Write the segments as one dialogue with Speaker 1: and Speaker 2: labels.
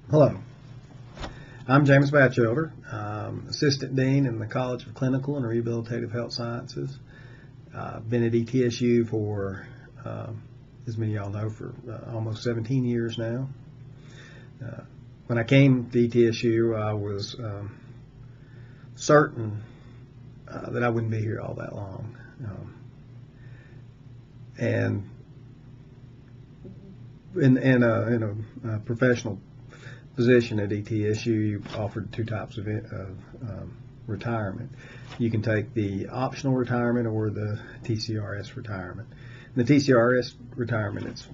Speaker 1: Hello, I'm James Batchelder, Assistant Dean in the College of Clinical and Rehabilitative Health Sciences. I've been at ETSU for, as many of y'all know, for almost 17 years now. When I came to ETSU, I was certain that I wouldn't be here all that long. And in a professional position at ETSU, you offered two types of retirement. You can take the optional retirement or the TCRS retirement. In the TCRS retirement, it's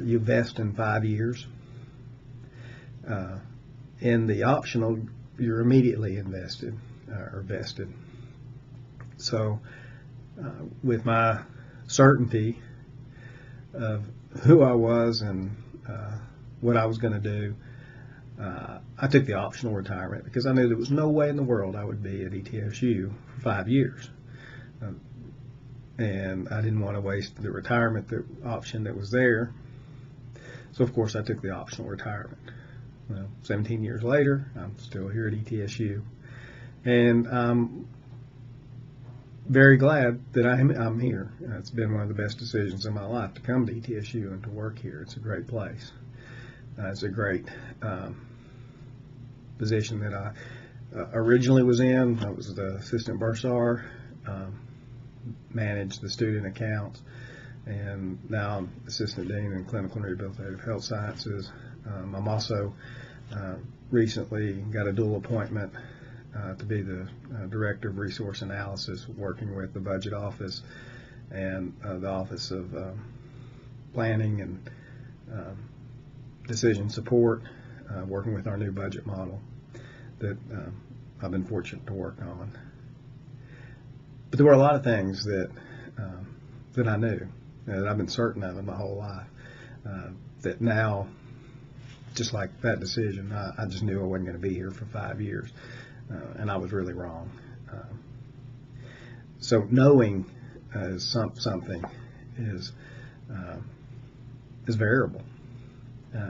Speaker 1: you vest in 5 years. In the optional, you're immediately invested or vested. So, with my certainty of who I was and what I was going to do, I took the optional retirement because I knew there was no way in the world I would be at ETSU for 5 years. And I didn't want to waste the retirement option that was there. So, of course, I took the optional retirement. Well, 17 years later, I'm still here at ETSU. And I'm very glad that I'm here. It's been one of the best decisions in my life to come to ETSU and to work here. It's a great place. It's a great position that I originally was in. I was the assistant bursar, managed the student accounts, and now I'm assistant dean in clinical and rehabilitative health sciences. I'm also recently got a dual appointment to be the director of resource analysis, working with the budget office and the office of planning and decision support, working with our new budget model that I've been fortunate to work on. But there were a lot of things that I knew, that I've been certain of in my whole life, that now, just like that decision, I just knew I wasn't going to be here for 5 years, and I was really wrong. So knowing something is variable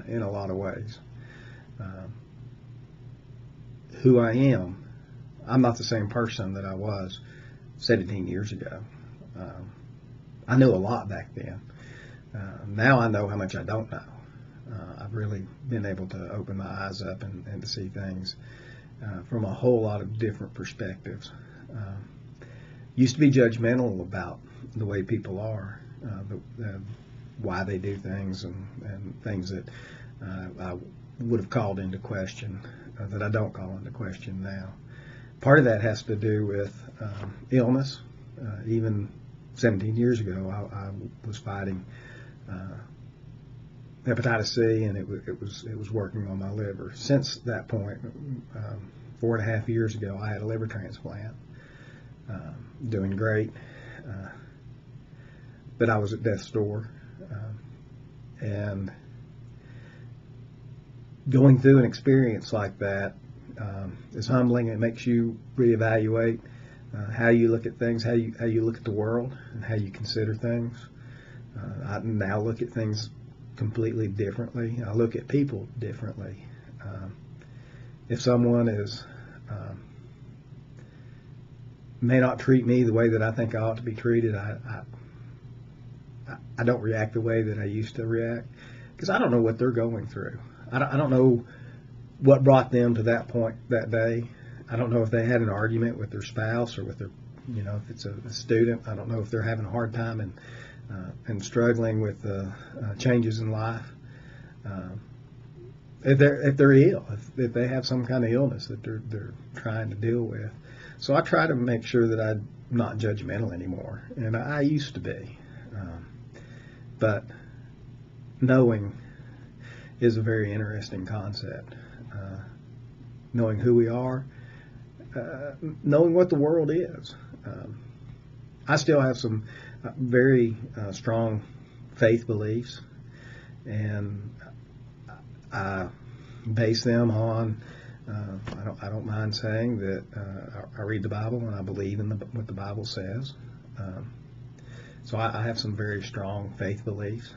Speaker 1: in a lot of ways. Who I am, I'm not the same person that I was 17 years ago. I knew a lot back then. Now I know how much I don't know. I've really been able to open my eyes up and to see things from a whole lot of different perspectives. Used to be judgmental about the way people are, why they do things, and things that I would have called into question that I don't call into question now. Part of that has to do with illness. Even 17 years ago, I was fighting hepatitis C, and it was working on my liver. Since that point, 4.5 years ago, I had a liver transplant. Doing great, but I was at death's door, and going through an experience like that is humbling. It makes you reevaluate how you look at things, how you look at the world, and how you consider things. I now look at things completely differently. I look at people differently. If someone may not treat me the way that I think I ought to be treated, I don't react the way that I used to react, because I don't know what they're going through. I don't know what brought them to that point that day. I don't know if they had an argument with their spouse or with their, if it's a student. I don't know if they're having a hard time and struggling with changes in life. If they're ill, if they have some kind of illness that they're trying to deal with. So I try to make sure that I'm not judgmental anymore, and I used to be. But knowing is a very interesting concept. Knowing who we are, knowing what the world is. I still have some very strong faith beliefs, and I base them on, I don't mind saying that I read the Bible and I believe in what the Bible says. So I have some very strong faith beliefs,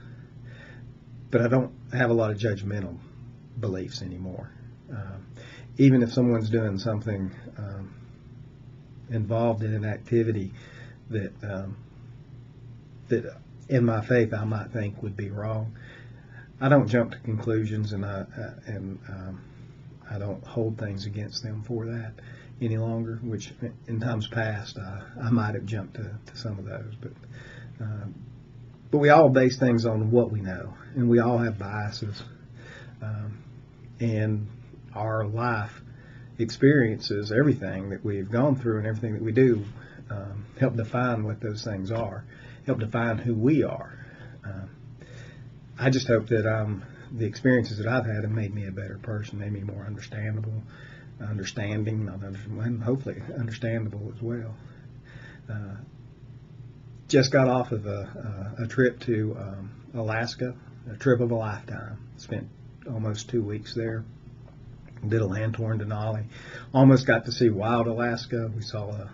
Speaker 1: but I don't have a lot of judgmental beliefs anymore. Even if someone's doing something involved in an activity that that in my faith I might think would be wrong, I don't jump to conclusions, and I don't hold things against them for that any longer. Which in times past I might have jumped to some of those, but we all base things on what we know, and we all have biases, and our life experiences, everything that we've gone through and everything that we do, help define what those things are, help define who we are. I just hope that the experiences that I've had have made me a better person, made me more understanding, and hopefully understandable as well. Just got off of a trip to Alaska, a trip of a lifetime. Spent almost 2 weeks there. Did a land tour in Denali. Almost got to see wild Alaska. We saw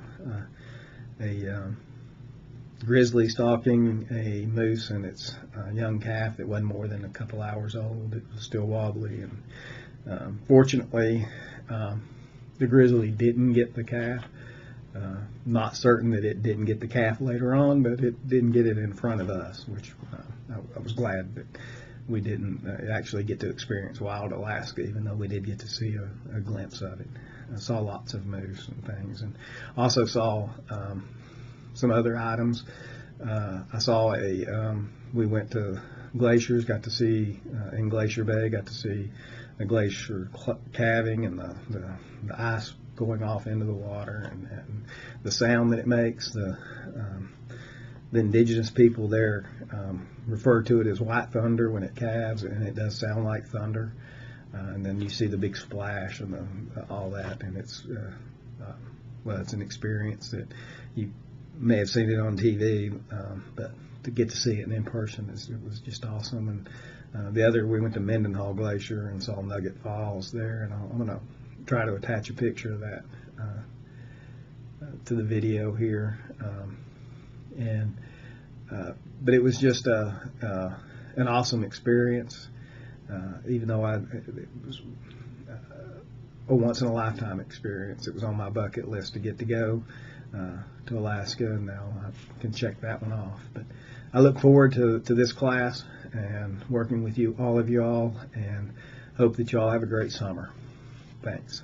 Speaker 1: a grizzly stalking a moose and its young calf that wasn't more than a couple hours old. It was still wobbly, and fortunately the grizzly didn't get the calf. Not certain that it didn't get the calf later on, but it didn't get it in front of us, which I was glad that we didn't actually get to experience wild Alaska, even though we did get to see a glimpse of it. I saw lots of moose and things, and also saw some other items. I saw we went to glaciers, got to see, in Glacier Bay, got to see a glacier calving and the ice going off into the water, and the sound that it makes. The indigenous people there refer to it as white thunder when it calves, and it does sound like thunder. And then you see the big splash and all that, and it's it's an experience that you may have seen it on TV, but to get to see it in person, it was just awesome. And we went to Mendenhall Glacier and saw Nugget Falls there, and I'm going to try to attach a picture of that to the video here. But it was just an awesome experience, even though it was a once in a lifetime experience. It was on my bucket list to get to go to Alaska, and now I can check that one off. But I look forward to this class and working with all of you all, and hope that you all have a great summer. Thanks.